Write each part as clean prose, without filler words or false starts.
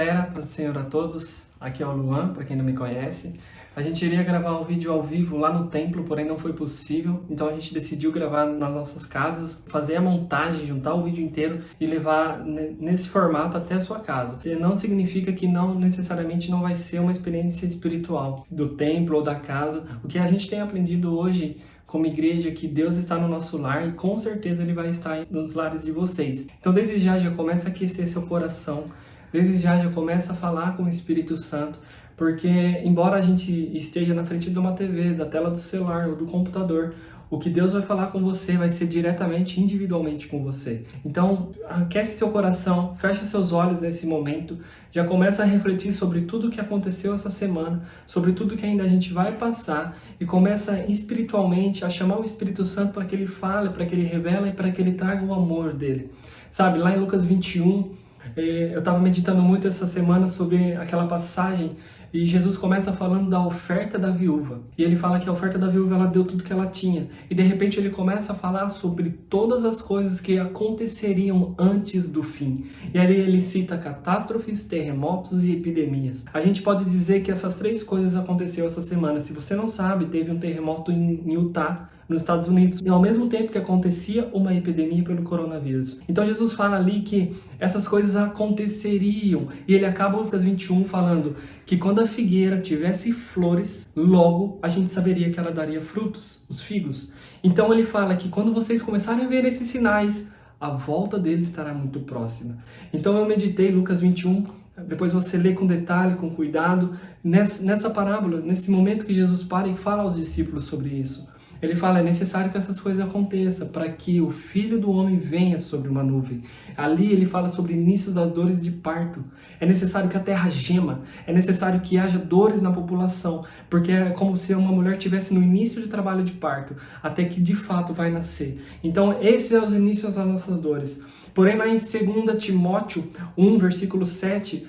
galera, paz do Senhor a todos, aqui é o Luan, para quem não me conhece. A gente iria gravar um vídeo ao vivo lá no templo, porém não foi possível, então a gente decidiu gravar nas nossas casas, fazer a montagem, juntar o vídeo inteiro e levar nesse formato até a sua casa. Não significa que não necessariamente não vai ser uma experiência espiritual do templo ou da casa. O que a gente tem aprendido hoje como igreja, que Deus está no nosso lar e com certeza Ele vai estar nos lares de vocês. Então desde já começa a aquecer seu coração, desde já começa a falar com o Espírito Santo, porque embora a gente esteja na frente de uma TV, da tela do celular ou do computador, o que Deus vai falar com você vai ser diretamente, individualmente com você. Então, aquece seu coração, fecha seus olhos nesse momento, já começa a refletir sobre tudo o que aconteceu essa semana, sobre tudo que ainda a gente vai passar e começa espiritualmente a chamar o Espírito Santo para que ele fale, para que ele revele e para que ele traga o amor dele. Sabe, lá em Lucas 21, eu estava meditando muito essa semana sobre aquela passagem e Jesus começa falando da oferta da viúva. E ele fala que a oferta da viúva, ela deu tudo que ela tinha. E de repente ele começa a falar sobre todas as coisas que aconteceriam antes do fim. E ali ele cita catástrofes, terremotos e epidemias. A gente pode dizer que essas três coisas aconteceram essa semana. Se você não sabe, teve um terremoto em Utah, nos Estados Unidos, e ao mesmo tempo que acontecia uma epidemia pelo coronavírus. Então Jesus fala ali que essas coisas aconteceriam, e ele acaba no Lucas 21 falando que quando a figueira tivesse flores, logo a gente saberia que ela daria frutos, os figos. Então ele fala que quando vocês começarem a ver esses sinais, a volta dele estará muito próxima. Então eu meditei Lucas 21, depois você lê com detalhe, com cuidado, nessa parábola, nesse momento que Jesus para e fala aos discípulos sobre isso. Ele fala, é necessário que essas coisas aconteçam para que o Filho do Homem venha sobre uma nuvem. Ali ele fala sobre inícios das dores de parto. É necessário que a terra gema, é necessário que haja dores na população, porque é como se uma mulher tivesse no início de trabalho de parto, até que de fato vai nascer. Então esses são os inícios das nossas dores. Porém lá em 2 Timóteo 1, versículo 7,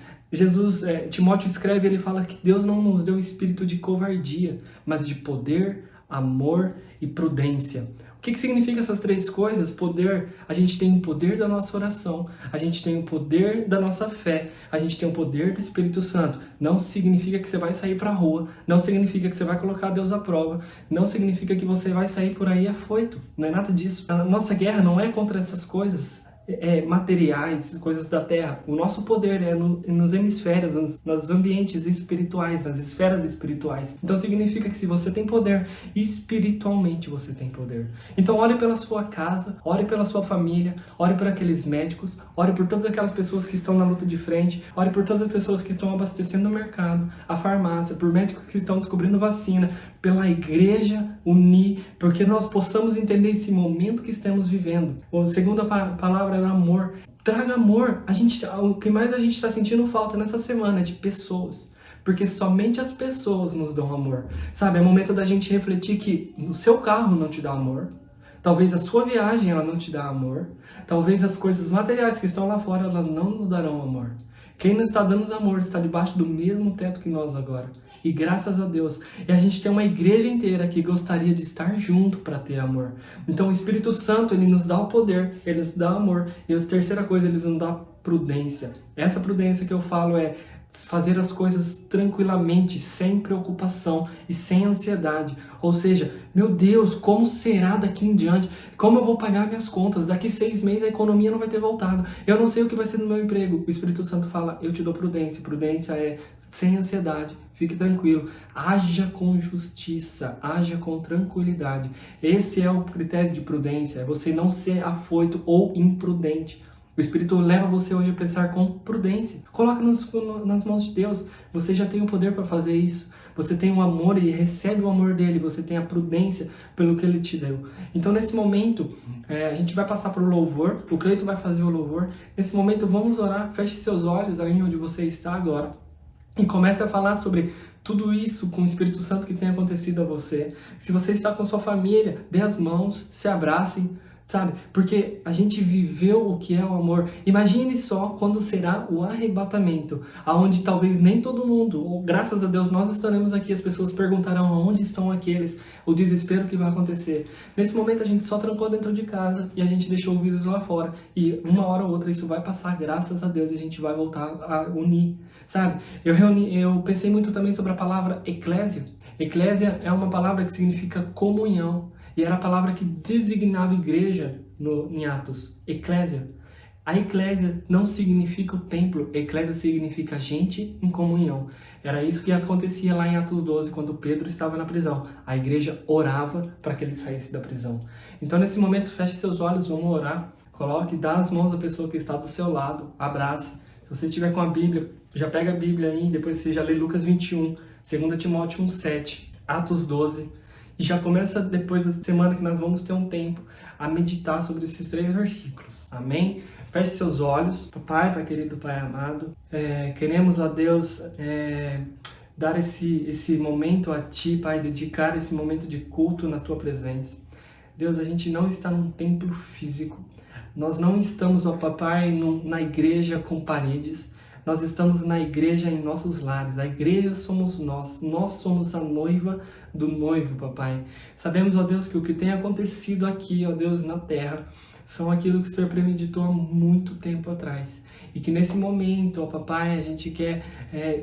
Timóteo escreve, ele fala que Deus não nos deu espírito de covardia, mas de poder, amor e prudência. O que significa essas três coisas? Poder, a gente tem o poder da nossa oração, a gente tem o poder da nossa fé, a gente tem o poder do Espírito Santo. Não significa que você vai sair para a rua, não significa que você vai colocar Deus à prova, não significa que você vai sair por aí afoito, não é nada disso. A nossa guerra não é contra essas coisas materiais, coisas da terra. O nosso poder é nos hemisférios, nos ambientes espirituais, nas esferas espirituais. Então significa que se você tem poder, espiritualmente você tem poder. Então ore pela sua casa, ore pela sua família, ore por aqueles médicos, ore por todas aquelas pessoas que estão na luta de frente, ore por todas as pessoas que estão abastecendo o mercado, a farmácia, por médicos que estão descobrindo vacina, pela igreja unir, porque nós possamos entender esse momento que estamos vivendo. A segunda palavra era amor. Traga amor. O que mais a gente está sentindo falta nessa semana é de pessoas. Porque somente as pessoas nos dão amor. Sabe, é momento da gente refletir que o seu carro não te dá amor. Talvez a sua viagem ela não te dá amor. Talvez as coisas materiais que estão lá fora elas não nos darão amor. Quem nos está dando amor está debaixo do mesmo teto que nós agora. E graças a Deus. E a gente tem uma igreja inteira que gostaria de estar junto para ter amor. Então o Espírito Santo, ele nos dá o poder, ele nos dá amor. E a terceira coisa, ele nos dá prudência. Essa prudência que eu falo é fazer as coisas tranquilamente, sem preocupação e sem ansiedade. Ou seja, meu Deus, como será daqui em diante? Como eu vou pagar minhas contas? Daqui 6 meses a economia não vai ter voltado. Eu não sei o que vai ser no meu emprego. O Espírito Santo fala, eu te dou prudência. Prudência é sem ansiedade, fique tranquilo. Haja com justiça, haja com tranquilidade. Esse é o critério de prudência, é você não ser afoito ou imprudente. O Espírito leva você hoje a pensar com prudência. Coloca nas mãos de Deus. Você já tem o poder para fazer isso. Você tem o amor e recebe o amor dele. Você tem a prudência pelo que ele te deu. Então, nesse momento, a gente vai passar por louvor. O Cleito vai fazer o louvor. Nesse momento, vamos orar. Feche seus olhos aí onde você está agora. E comece a falar sobre tudo isso com o Espírito Santo que tem acontecido a você. Se você está com sua família, dê as mãos, se abracem. sabe? Porque a gente viveu o que é o amor. Imagine só quando será o arrebatamento, aonde talvez nem todo mundo, ou graças a Deus nós estaremos aqui, as pessoas perguntarão aonde estão aqueles, o desespero que vai acontecer. Nesse momento a gente só trancou dentro de casa e a gente deixou o vírus lá fora. E uma hora ou outra isso vai passar, graças a Deus, e a gente vai voltar a unir, sabe? Eu pensei muito também sobre a palavra eclésia. Eclésia é uma palavra que significa comunhão. E era a palavra que designava igreja em Atos, eclésia. A eclésia não significa o templo, eclésia significa gente em comunhão. Era isso que acontecia lá em Atos 12, quando Pedro estava na prisão. A igreja orava para que ele saísse da prisão. Então nesse momento, feche seus olhos, vamos orar. Coloque, dá as mãos à pessoa que está do seu lado, abrace. Se você estiver com a Bíblia, já pega a Bíblia aí, depois você já lê Lucas 21, 2 Timóteo 1,7, Atos 12. E já começa depois da semana que nós vamos ter um tempo a meditar sobre esses 3 versículos. Amém? Feche seus olhos. Pai querido, Pai amado. Queremos, ó Deus, dar esse momento a Ti, Pai, dedicar esse momento de culto na Tua presença. Deus, a gente não está num templo físico. Nós não estamos, ó Papai, na igreja com paredes. Nós estamos na igreja em nossos lares. A igreja somos nós. Nós somos a noiva do noivo, papai. Sabemos, ó Deus, que o que tem acontecido aqui, ó Deus, na terra, são aquilo que o Senhor premeditou há muito tempo atrás. E que nesse momento, ó papai, a gente quer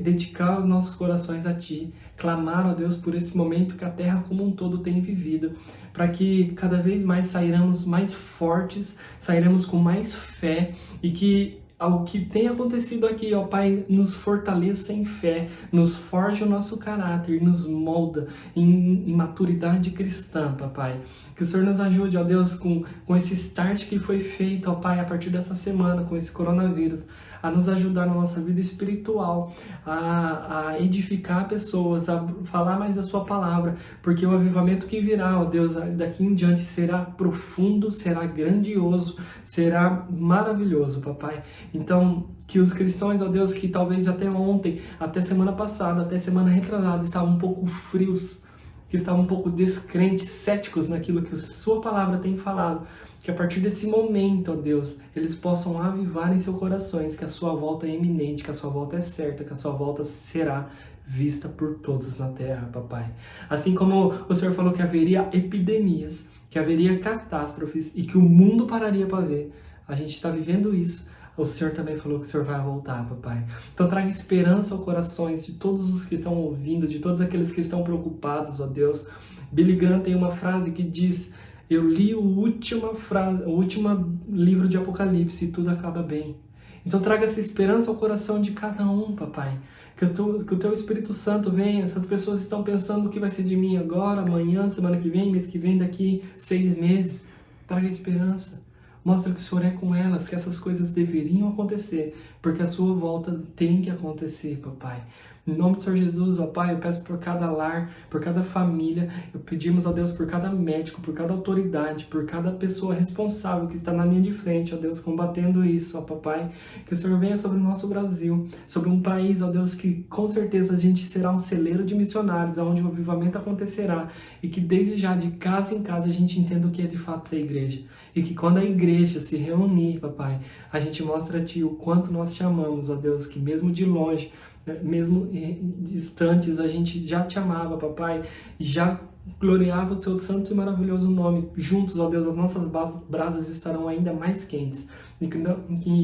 dedicar os nossos corações a Ti. Clamar, ó Deus, por esse momento que a terra como um todo tem vivido. Para que cada vez mais sairemos mais fortes, sairemos com mais fé e que ao que tem acontecido aqui, ó Pai, nos fortaleça em fé, nos forge o nosso caráter, nos molda em maturidade cristã, papai. Que o Senhor nos ajude, ó Deus, com esse start que foi feito, ó Pai, a partir dessa semana, com esse coronavírus, a nos ajudar na nossa vida espiritual, a edificar pessoas, a falar mais da Sua palavra, porque o avivamento que virá, ó Deus, daqui em diante será profundo, será grandioso, será maravilhoso, papai. Então, que os cristãos, ó Deus, que talvez até ontem, até semana passada, até semana retrasada, estavam um pouco frios, que estavam um pouco descrentes, céticos naquilo que a Sua palavra tem falado, que a partir desse momento, ó Deus, eles possam avivar em seus corações que a Sua volta é iminente, que a Sua volta é certa, que a Sua volta será vista por todos na terra, papai. Assim como o Senhor falou que haveria epidemias, que haveria catástrofes e que o mundo pararia para ver, a gente está vivendo isso. O Senhor também falou que o Senhor vai voltar, papai. Então traga esperança aos corações de todos os que estão ouvindo, de todos aqueles que estão preocupados, ó Deus. Billy Graham tem uma frase que diz: eu li o último livro de Apocalipse e tudo acaba bem. Então traga essa esperança ao coração de cada um, papai. Que o Teu Espírito Santo venha. Essas pessoas estão pensando o que vai ser de mim agora, amanhã, semana que vem, mês que vem, daqui 6 meses. Traga esperança. Mostra que o Senhor é com elas, que essas coisas deveriam acontecer, porque a Sua volta tem que acontecer, papai. Em nome do Senhor Jesus, ó Pai, eu peço por cada lar, por cada família, eu pedimos, ó Deus, por cada médico, por cada autoridade, por cada pessoa responsável que está na linha de frente, ó Deus, combatendo isso, ó Papai, que o Senhor venha sobre o nosso Brasil, sobre um país, ó Deus, que com certeza a gente será um celeiro de missionários, onde o avivamento acontecerá, e que desde já, de casa em casa, a gente entenda o que é de fato ser igreja, e que quando a igreja se reunir, Papai, a gente mostra a Ti o quanto nós te amamos, ó Deus, que mesmo de longe, mesmo distantes, a gente já te amava, papai, e já gloriava o Seu santo e maravilhoso nome. Juntos, ó Deus, as nossas brasas estarão ainda mais quentes. E que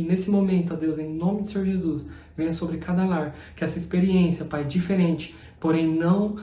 nesse momento, ó Deus, em nome do Senhor Jesus, venha sobre cada lar, que essa experiência, Pai, diferente, porém não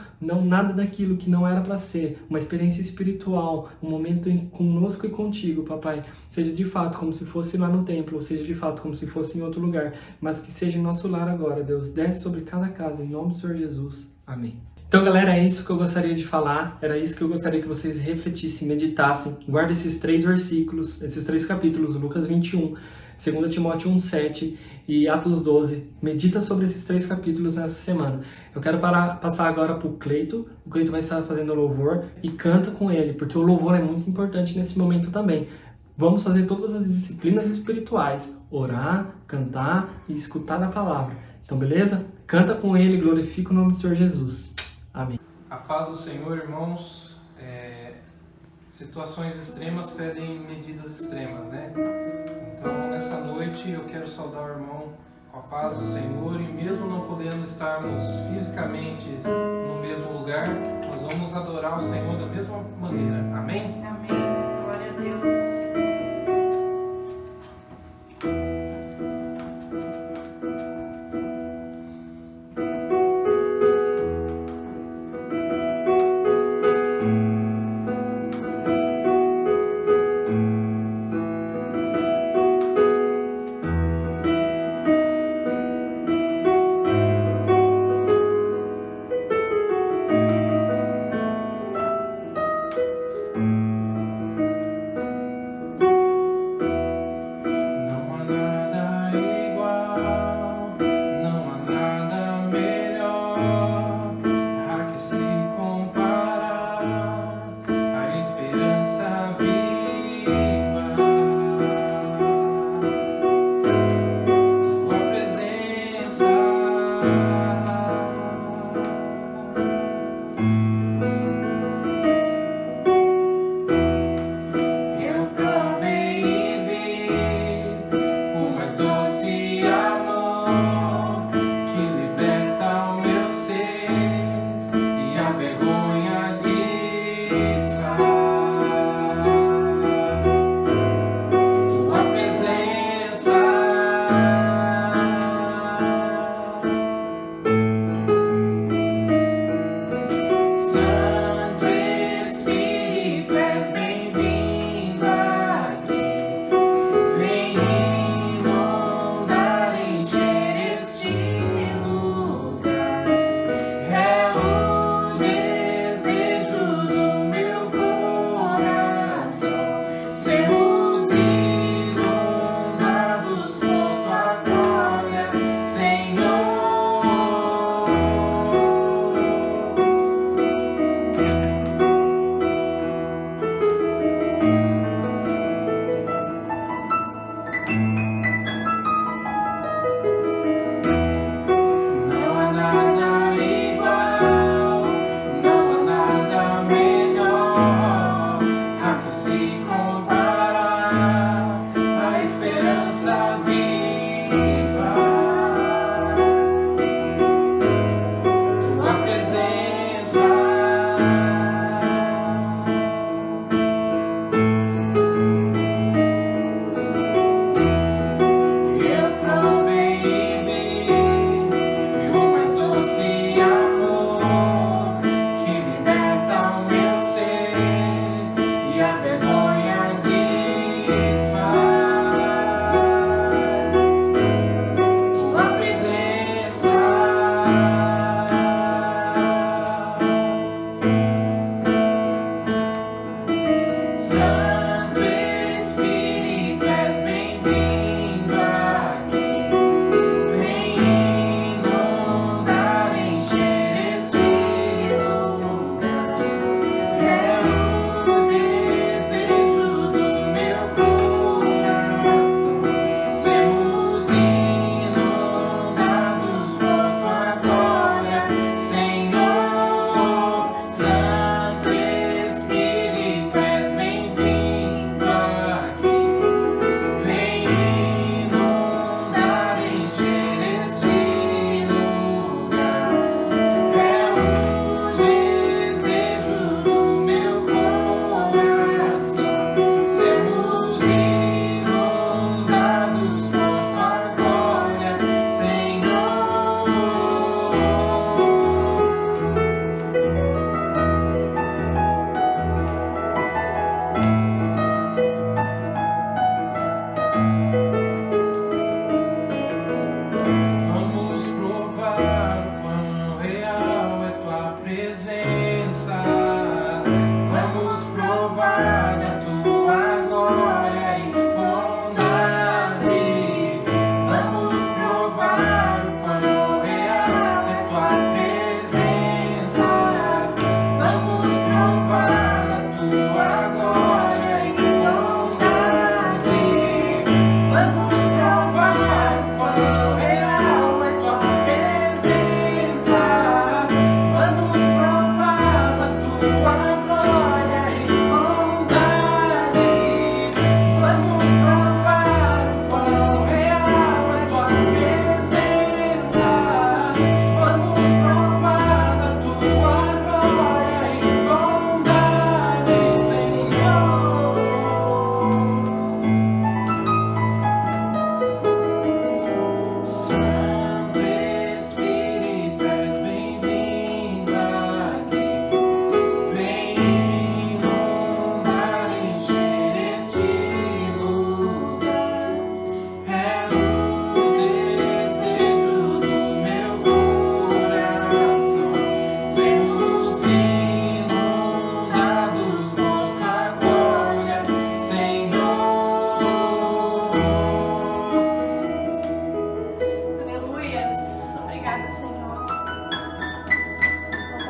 nada daquilo que não era para ser, uma experiência espiritual, um momento conosco e contigo, papai, seja de fato como se fosse lá no templo, ou seja de fato como se fosse em outro lugar, mas que seja em nosso lar agora, Deus, desce sobre cada casa, em nome do Senhor Jesus, amém. Então, galera, é isso que eu gostaria de falar, era isso que eu gostaria que vocês refletissem, meditassem. Guarda esses 3 versículos, esses 3 capítulos, Lucas 21, 2 Timóteo 1,7 e Atos 12. Medita sobre esses 3 capítulos nessa semana. Eu quero passar agora para o Cleito. O Cleito vai estar fazendo louvor e canta com ele, porque o louvor é muito importante nesse momento também. Vamos fazer todas as disciplinas espirituais, orar, cantar e escutar a palavra. Então, beleza? Canta com ele, glorifica o nome do Senhor Jesus. Amém. A paz do Senhor, irmãos. situações extremas pedem medidas extremas, né? Então, nessa noite, eu quero saudar o irmão com a paz do Senhor, e mesmo não podendo estarmos fisicamente no mesmo lugar, nós vamos adorar o Senhor da mesma maneira. Amém? Amém. Glória a Deus.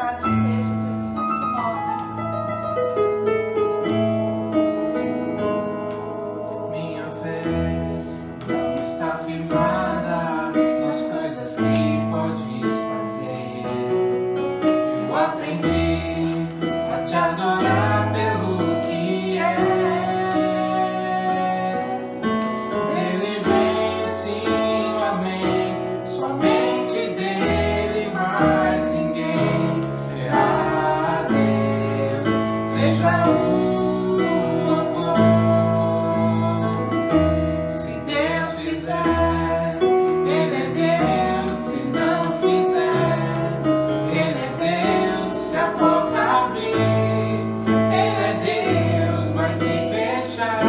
Louvado seja o teu santo nome. Minha fé não está firmada nas coisas que podes fazer. Eu aprendi a te adorar pelo que és. Dele vem sim o amém, somente dele, mais ninguém. A Deus seja o louvor. Se Deus fizer, Ele é Deus. Se não fizer, Ele é Deus. Se a porta abrir, Ele é Deus. Mas se fechar,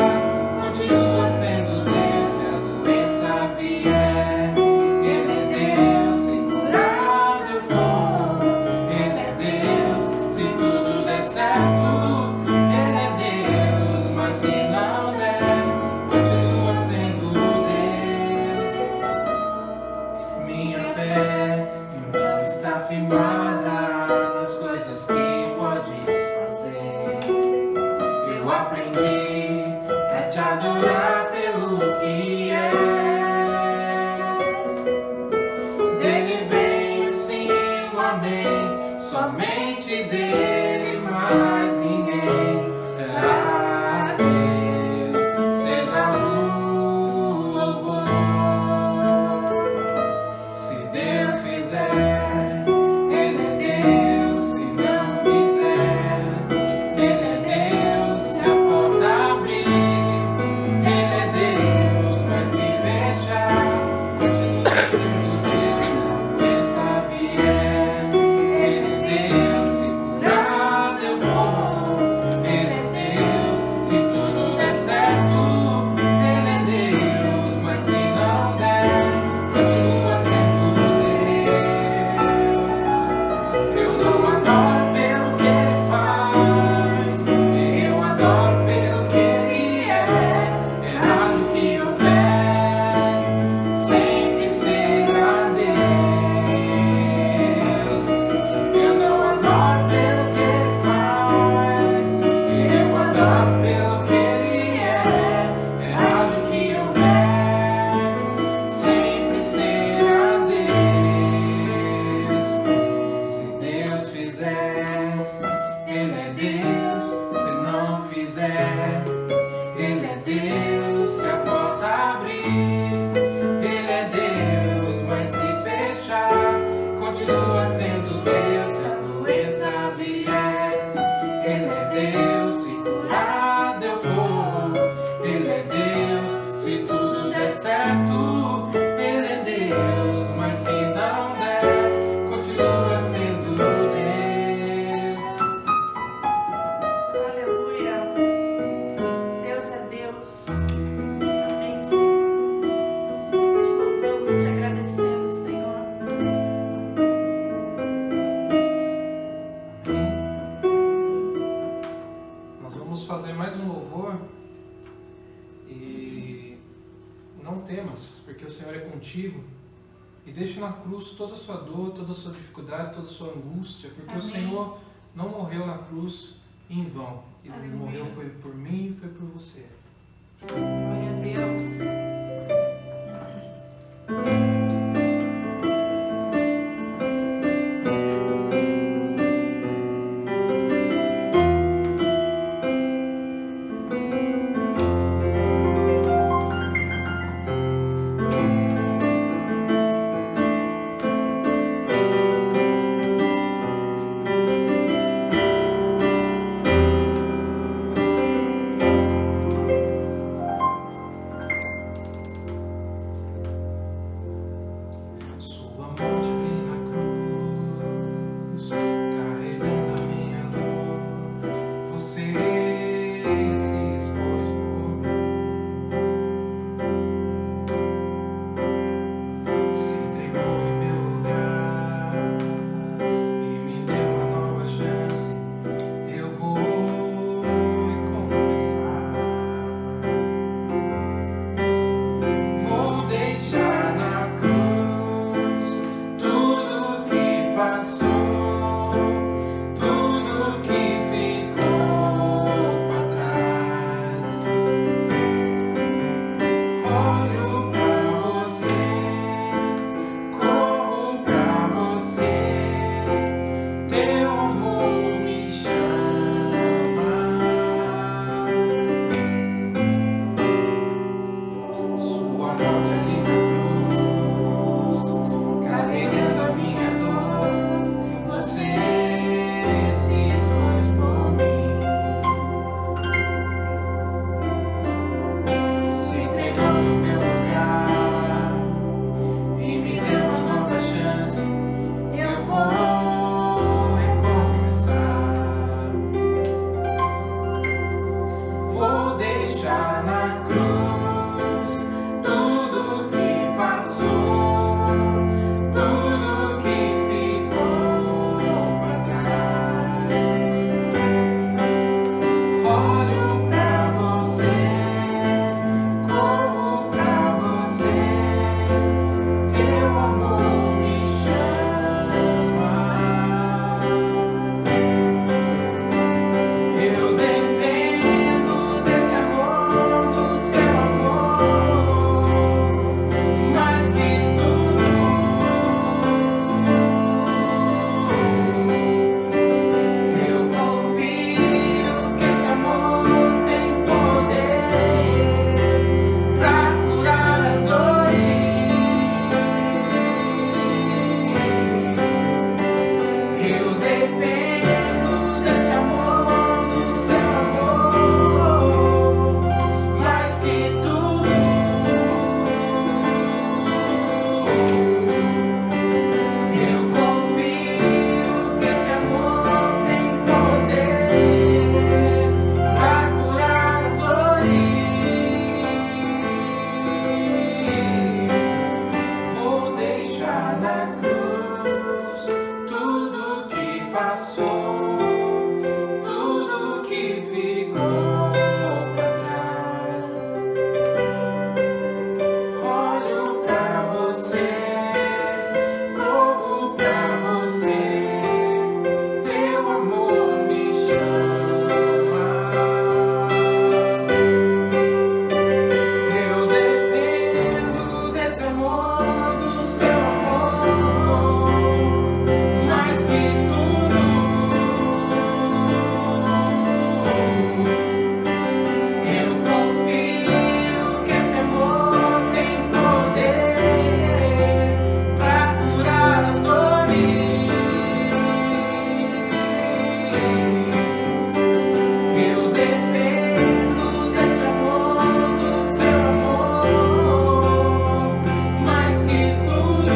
continua sendo Deus. Se a doença vier, Ele é Deus. Se curar eu for, Ele é Deus. Se tudo der certo, Ele é Deus. Mas se não der, continua sendo Deus. Minha fé não está firmada nas coisas que podes fazer. Eu aprendi a te adorar pelo que és. Dele vem sim o amém, somente dele, mais ninguém. A Deus seja o louvor. Se Deus fizer, Ele é Deus. Se não fizer, Ele é Deus. Se a porta abrir, Ele é Deus. Mas se fechar, continua sendo Deus. Se a doença vier, Ele é Deus. Se curar eu vou, Ele é Deus. Se tudo der certo, Ele é Deus. Mas se não der, continua sendo Deus. Eu não adoro pelo que Ele faz, eu adoro pelo que Ele é. Errado que houver, sempre será Deus. Eu não adoro pelo que Ele faz, eu adoro pelo que Ele é. Errado que houver, sempre será Deus. Se Deus fizer, Ele é Deus. Se não fizer, Ele é Deus. Se a porta abrir, Ele é Deus. Mas se fechar, continua sendo Deus. Se a doença vier, Ele é Deus. Se curado eu for, Ele é Deus. Se tudo der certo, Ele é Deus. Mas se não der, continua sendo Deus. Aleluia. Deus é Deus. Amém, Senhor. Te louvamos, te agradecemos, Senhor. Nós vamos fazer mais um louvor e não temas, porque o Senhor é contigo. E deixe na cruz toda a sua dor, toda a sua dificuldade, toda a sua angústia, porque o Amém. Senhor não morreu na cruz em vão. Ele Aleluia. morreu foi por mim e foi por você. Glória a Deus. passou, tudo que ficou pra trás. Olho pra você, corro pra você, teu amor me chama. Eu dependo desse amor, do seu amor, mais que tudo. Eu confio que esse amor tem poder pra curar as dores. Eu dependo desse amor, do seu amor, mais que tudo.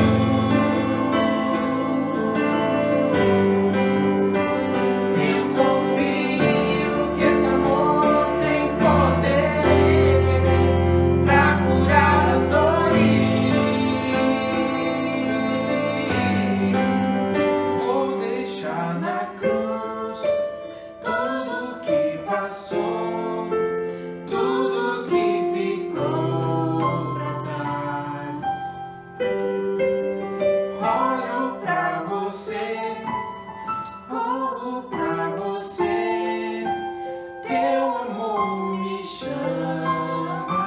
Eu confio que esse amor tem poder pra curar as dores. Vou deixar na cruz tudo que passou, tudo que ficou pra trás. Olho pra você, corro pra você, teu amor me chama.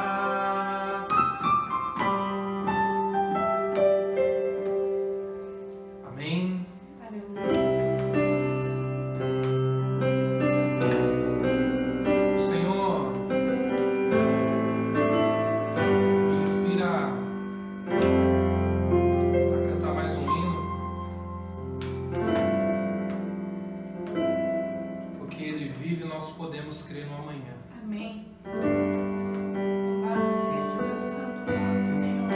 Amém. Senhor, me inspira a cantar mais um hino, porque ele vive e nós podemos crer no amanhã. Amém. Louvado seja o teu santo nome, Senhor.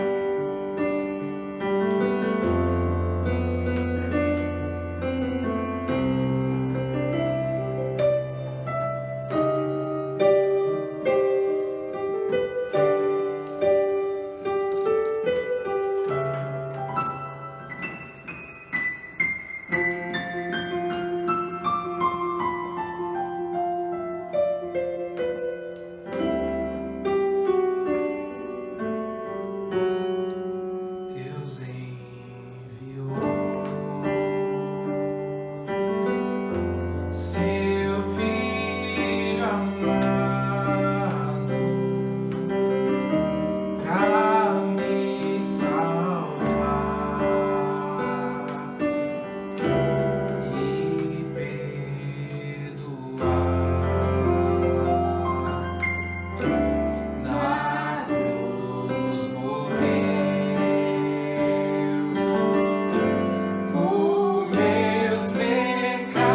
Deus enviou seu filho amado pra me salvar e perdoar. Na cruz morreu por meus pecados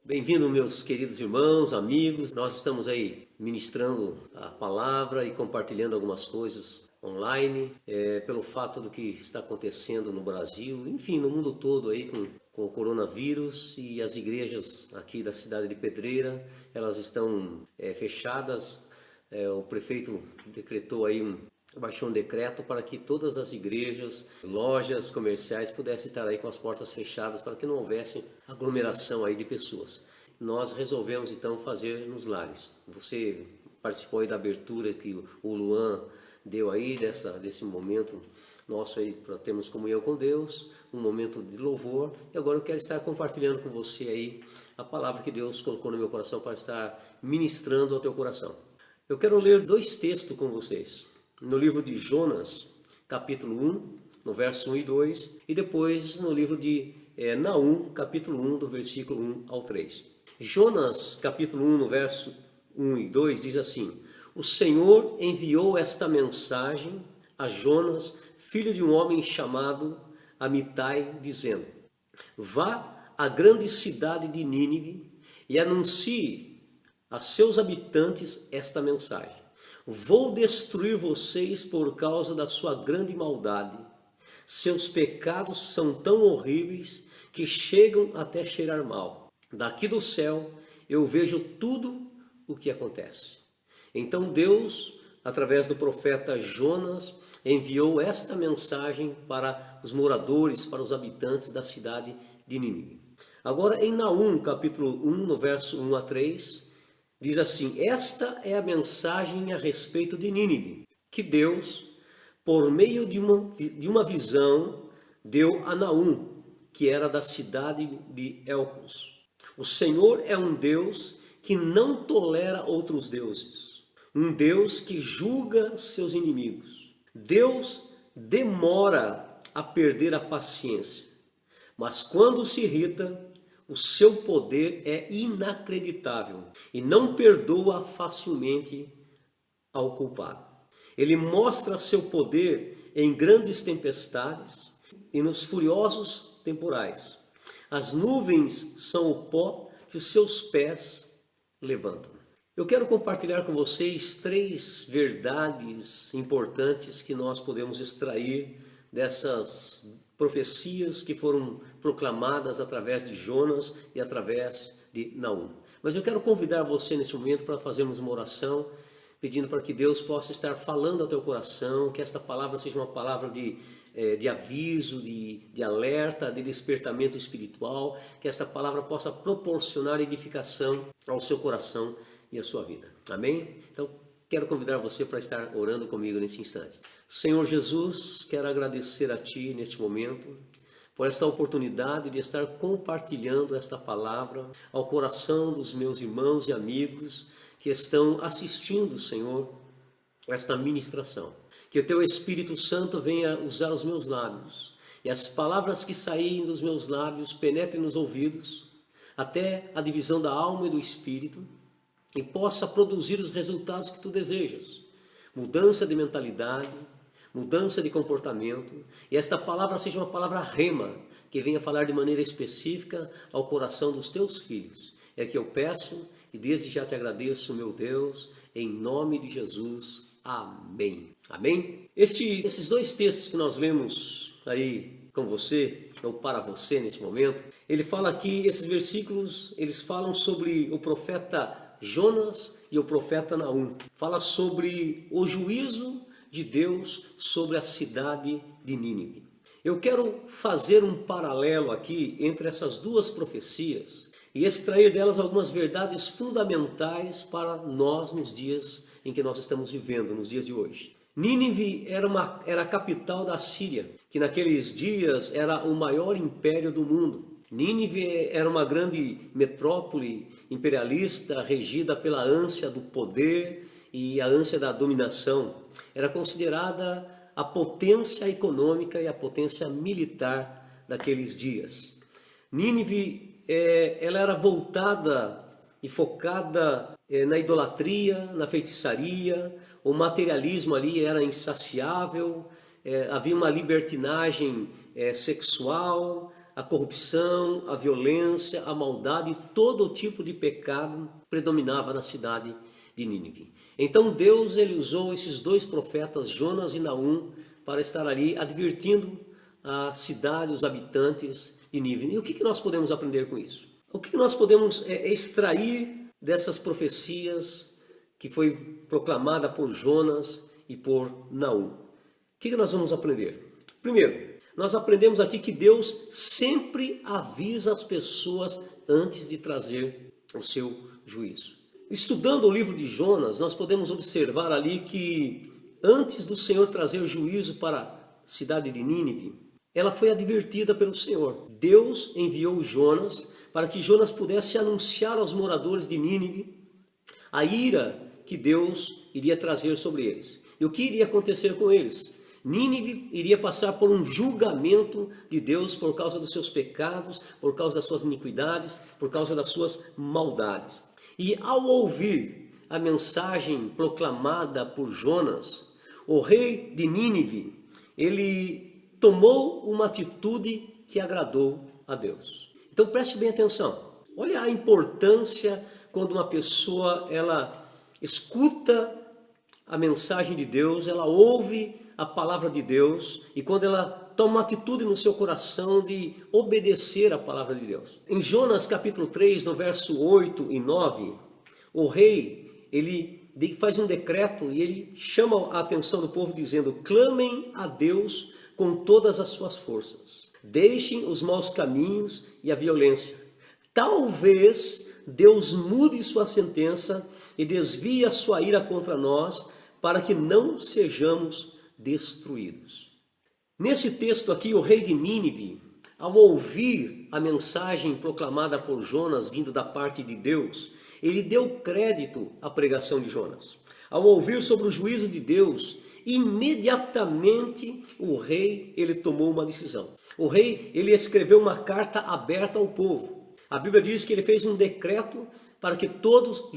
Bem-vindo, meus queridos irmãos, amigos. Nós estamos aí ministrando a palavra e compartilhando algumas coisas online, pelo fato do que está acontecendo no Brasil, enfim, no mundo todo aí com o coronavírus, e as igrejas aqui da cidade de Pedreira, elas estão fechadas. O prefeito decretou aí baixou um decreto para que todas as igrejas, lojas comerciais pudessem estar aí com as portas fechadas para que não houvesse aglomeração aí de pessoas. Nós resolvemos então fazer nos lares. Você participou aí da abertura que o Luan deu aí desse momento nosso aí para termos comunhão com Deus, um momento de louvor. E agora eu quero estar compartilhando com você aí a palavra que Deus colocou no meu coração para estar ministrando ao teu coração. Eu quero ler 2 textos com vocês. No livro de Jonas, capítulo 1, no verso 1 e 2, e depois no livro de Naum, capítulo 1, do versículo 1 ao 3. Jonas, capítulo 1, no verso 1 e 2, diz assim: O Senhor enviou esta mensagem a Jonas, filho de um homem chamado Amitai, dizendo: Vá à grande cidade de Nínive e anuncie a seus habitantes esta mensagem. Vou destruir vocês por causa da sua grande maldade. Seus pecados são tão horríveis que chegam até cheirar mal. Daqui do céu eu vejo tudo o que acontece. Então Deus, através do profeta Jonas, enviou esta mensagem para os moradores, para os habitantes da cidade de Nínive. Agora em Naum, capítulo 1, no verso 1 a 3, diz assim: Esta é a mensagem a respeito de Nínive, que Deus, por meio de uma visão, deu a Naum, que era da cidade de Elcos. O Senhor é um Deus que não tolera outros deuses, um Deus que julga seus inimigos. Deus demora a perder a paciência, mas quando se irrita, o seu poder é inacreditável e não perdoa facilmente ao culpado. Ele mostra seu poder em grandes tempestades e nos furiosos temporais. As nuvens são o pó que os seus pés levantam. Eu quero compartilhar com vocês 3 verdades importantes que nós podemos extrair dessas profecias que foram proclamadas através de Jonas e através de Naum. Mas eu quero convidar você nesse momento para fazermos uma oração, pedindo para que Deus possa estar falando ao teu coração, que esta palavra seja uma palavra de aviso, de alerta, de despertamento espiritual, que esta palavra possa proporcionar edificação ao seu coração e à sua vida. Amém? Então, quero convidar você para estar orando comigo nesse instante. Senhor Jesus, quero agradecer a Ti neste momento, por esta oportunidade de estar compartilhando esta palavra ao coração dos meus irmãos e amigos que estão assistindo, Senhor, esta ministração. Que o Teu Espírito Santo venha usar os meus lábios e as palavras que saírem dos meus lábios penetrem nos ouvidos, até a divisão da alma e do espírito, e possa produzir os resultados que Tu desejas. Mudança de mentalidade, mudança de comportamento, e esta palavra seja uma palavra rema, que venha falar de maneira específica ao coração dos Teus filhos. É que eu peço e desde já Te agradeço, meu Deus, em nome de Jesus. Amém. Amém? Esses 2 textos que nós lemos aí com você, ou para você nesse momento, ele fala aqui, esses versículos, eles falam sobre o profeta Jonas e o profeta Naum. Fala sobre o juízo de Deus sobre a cidade de Nínive. Eu quero fazer um paralelo aqui entre essas 2 profecias e extrair delas algumas verdades fundamentais para nós nos dias em que nós estamos vivendo, nos dias de hoje. Nínive era a capital da Síria, que naqueles dias era o maior império do mundo. Nínive era uma grande metrópole imperialista regida pela ânsia do poder e a ânsia da dominação. Era considerada a potência econômica e a potência militar daqueles dias. Nínive ela era voltada e focada na idolatria, na feitiçaria. O materialismo ali era insaciável, havia uma libertinagem sexual, a corrupção, a violência, a maldade, todo tipo de pecado predominava na cidade de Nínive. Então Deus ele usou esses dois profetas, Jonas e Naum, para estar ali advertindo a cidade, os habitantes de Nínive. E o que nós podemos aprender com isso? O que nós podemos extrair dessas profecias que foi proclamada por Jonas e por Naum? O que nós vamos aprender? Primeiro, nós aprendemos aqui que Deus sempre avisa as pessoas antes de trazer o seu juízo. Estudando o livro de Jonas, nós podemos observar ali que antes do Senhor trazer o juízo para a cidade de Nínive, ela foi advertida pelo Senhor. Deus enviou Jonas para que Jonas pudesse anunciar aos moradores de Nínive a ira que Deus iria trazer sobre eles. E o que iria acontecer com eles? Nínive iria passar por um julgamento de Deus por causa dos seus pecados, por causa das suas iniquidades, por causa das suas maldades. E ao ouvir a mensagem proclamada por Jonas, o rei de Nínive, ele tomou uma atitude que agradou a Deus. Então preste bem atenção. Olha a importância quando uma pessoa ela escuta a mensagem de Deus, ela ouve a palavra de Deus e quando ela toma uma atitude no seu coração de obedecer a palavra de Deus. Em Jonas capítulo 3, no verso 8 e 9, o rei, ele faz um decreto e ele chama a atenção do povo dizendo: clamem a Deus com todas as suas forças, deixem os maus caminhos e a violência. Talvez Deus mude sua sentença e desvie a sua ira contra nós para que não sejamos destruídos. Nesse texto aqui, o rei de Nínive, ao ouvir a mensagem proclamada por Jonas vindo da parte de Deus, ele deu crédito à pregação de Jonas. Ao ouvir sobre o juízo de Deus, imediatamente o rei ele tomou uma decisão. O rei ele escreveu uma carta aberta ao povo. A Bíblia diz que ele fez um decreto para que todos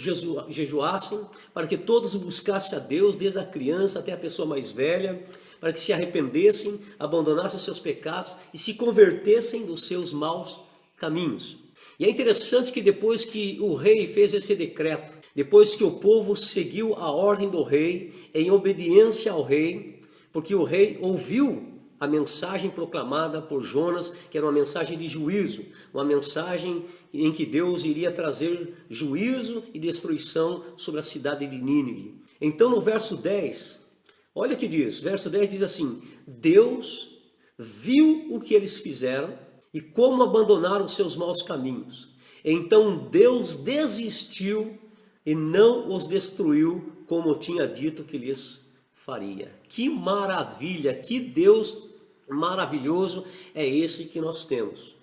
jejuassem, para que todos buscassem a Deus, desde a criança até a pessoa mais velha, para que se arrependessem, abandonassem seus pecados e se convertessem dos seus maus caminhos. E é interessante que depois que o rei fez esse decreto, depois que o povo seguiu a ordem do rei, em obediência ao rei, porque o rei ouviu a mensagem proclamada por Jonas, que era uma mensagem de juízo, uma mensagem em que Deus iria trazer juízo e destruição sobre a cidade de Nínive. Então no verso 10, olha o que diz, verso 10 diz assim: Deus viu o que eles fizeram e como abandonaram seus maus caminhos. Então Deus desistiu e não os destruiu como tinha dito que lhes faria. Que maravilha, que Deus maravilhoso é esse que nós temos.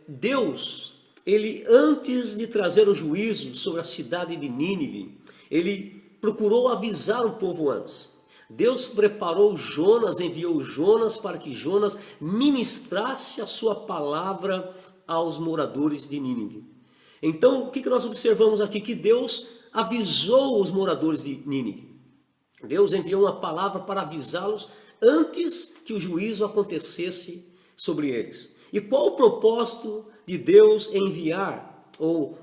Deus, ele antes de trazer o juízo sobre a cidade de Nínive, ele procurou avisar o povo antes. Deus preparou Jonas, enviou Jonas para que Jonas ministrasse a sua palavra aos moradores de Nínive. Então, o que nós observamos aqui? Que Deus avisou os moradores de Nínive. Deus enviou uma palavra para avisá-los antes que o juízo acontecesse sobre eles. E qual o propósito de Deus enviar, ou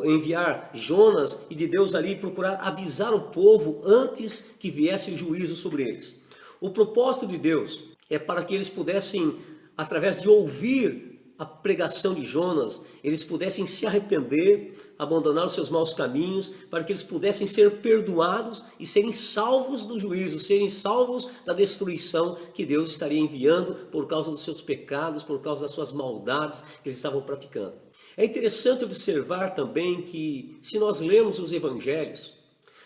enviar Jonas e de Deus ali procurar avisar o povo antes que viesse o juízo sobre eles? O propósito de Deus é para que eles pudessem, através de ouvir a pregação de Jonas, eles pudessem se arrepender, abandonar os seus maus caminhos, para que eles pudessem ser perdoados e serem salvos do juízo, serem salvos da destruição que Deus estaria enviando por causa dos seus pecados, por causa das suas maldades que eles estavam praticando. É interessante observar também que, se nós lermos os evangelhos,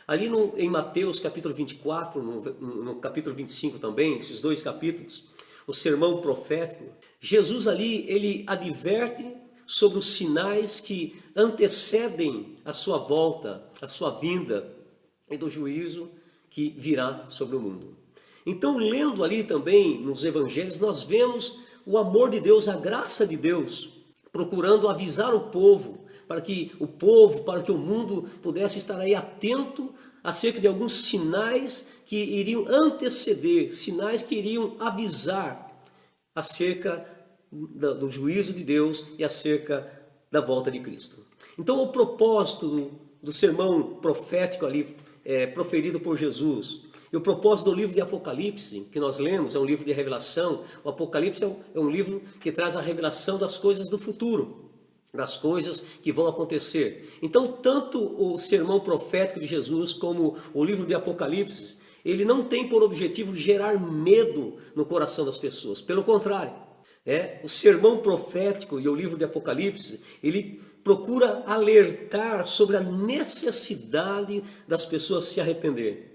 ali em Mateus capítulo 24, no capítulo 25 também, esses dois capítulos, o sermão profético, Jesus ali, ele adverte sobre os sinais que antecedem a sua volta, a sua vinda e do juízo que virá sobre o mundo. Então, lendo ali também nos evangelhos, nós vemos o amor de Deus, a graça de Deus, procurando avisar o povo, para que o mundo pudesse estar aí atento acerca de alguns sinais que iriam anteceder, sinais que iriam avisar acerca do juízo de Deus e acerca da volta de Cristo. Então o propósito do sermão profético ali proferido por Jesus, e o propósito do livro de Apocalipse, que nós lemos, é um livro de revelação. O Apocalipse é um livro que traz a revelação das coisas do futuro, das coisas que vão acontecer. Então, tanto o sermão profético de Jesus como o livro de Apocalipse, ele não tem por objetivo gerar medo no coração das pessoas. Pelo contrário, o sermão profético e o livro de Apocalipse, ele procura alertar sobre a necessidade das pessoas se arrepender,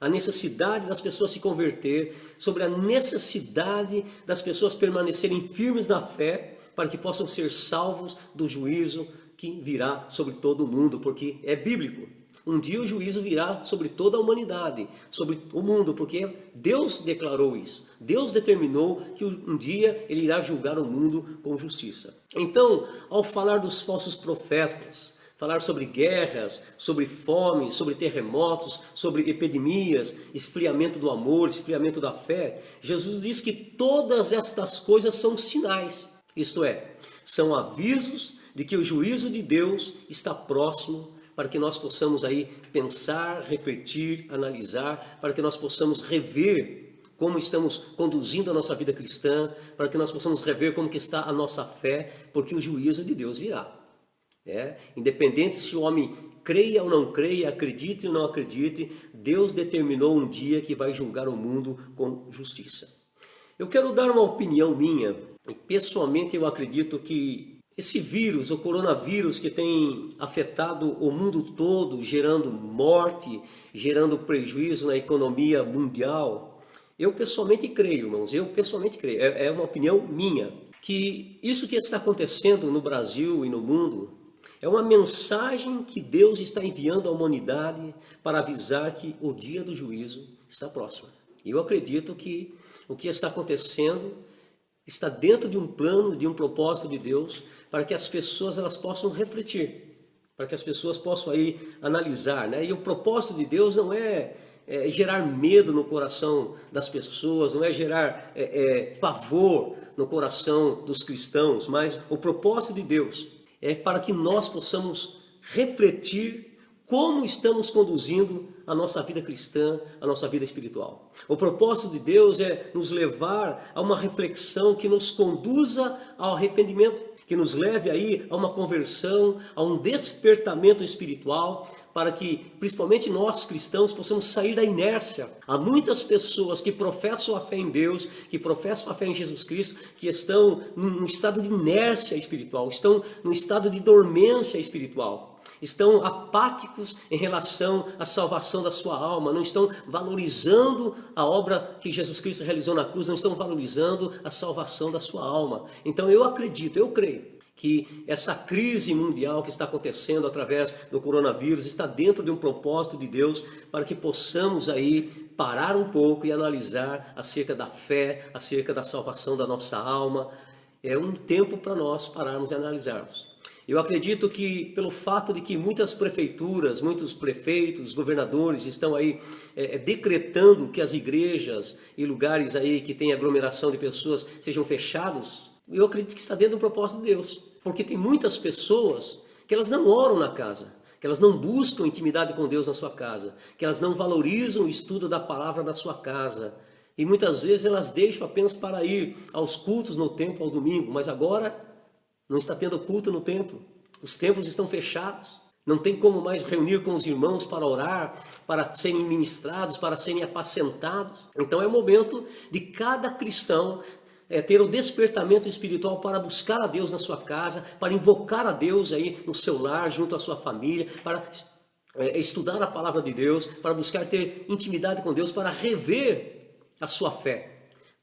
a necessidade das pessoas se converter, sobre a necessidade das pessoas permanecerem firmes na fé, para que possam ser salvos do juízo que virá sobre todo o mundo, porque é bíblico. Um dia o juízo virá sobre toda a humanidade, sobre o mundo, porque Deus declarou isso. Deus determinou que um dia Ele irá julgar o mundo com justiça. Então, ao falar dos falsos profetas, falar sobre guerras, sobre fome, sobre terremotos, sobre epidemias, esfriamento do amor, esfriamento da fé, Jesus diz que todas estas coisas são sinais, isto é, são avisos de que o juízo de Deus está próximo, para que nós possamos aí pensar, refletir, analisar, para que nós possamos rever como estamos conduzindo a nossa vida cristã, para que nós possamos rever como que está a nossa fé, porque o juízo de Deus virá. Independente se o homem creia ou não creia, acredite ou não acredite, Deus determinou um dia que vai julgar o mundo com justiça. Eu quero dar uma opinião minha, e pessoalmente eu acredito que esse vírus, o coronavírus que tem afetado o mundo todo, gerando morte, gerando prejuízo na economia mundial, eu pessoalmente creio, irmãos, é uma opinião minha, que isso que está acontecendo no Brasil e no mundo é uma mensagem que Deus está enviando à humanidade para avisar que o dia do juízo está próximo. E eu acredito que o que está acontecendo está dentro de um plano, de um propósito de Deus, para que as pessoas elas possam refletir, para que as pessoas possam aí analisar, E o propósito de Deus não é gerar medo no coração das pessoas, não é gerar pavor no coração dos cristãos, mas o propósito de Deus é para que nós possamos refletir como estamos conduzindo a nossa vida cristã, a nossa vida espiritual. O propósito de Deus é nos levar a uma reflexão que nos conduza ao arrependimento, que nos leve aí a uma conversão, a um despertamento espiritual, para que, principalmente nós cristãos, possamos sair da inércia. Há muitas pessoas que professam a fé em Deus, que professam a fé em Jesus Cristo, que estão num estado de inércia espiritual, estão num estado de dormência espiritual. Estão apáticos em relação à salvação da sua alma, não estão valorizando a obra que Jesus Cristo realizou na cruz, não estão valorizando a salvação da sua alma. Então eu creio que essa crise mundial que está acontecendo através do coronavírus está dentro de um propósito de Deus para que possamos aí parar um pouco e analisar acerca da fé, acerca da salvação da nossa alma. É um tempo para nós pararmos e analisarmos. Eu acredito que pelo fato de que muitas prefeituras, muitos prefeitos, governadores estão aí decretando que as igrejas e lugares aí que tem aglomeração de pessoas sejam fechados, eu acredito que está dentro do propósito de Deus. Porque tem muitas pessoas que elas não oram na casa, que elas não buscam intimidade com Deus na sua casa, que elas não valorizam o estudo da palavra na sua casa. E muitas vezes elas deixam apenas para ir aos cultos no templo ao domingo, mas agora não está tendo culto no templo, os templos estão fechados, não tem como mais reunir com os irmãos para orar, para serem ministrados, para serem apacentados. Então é o momento de cada cristão ter o despertamento espiritual para buscar a Deus na sua casa, para invocar a Deus aí no seu lar, junto à sua família, para estudar a palavra de Deus, para buscar ter intimidade com Deus, para rever a sua fé,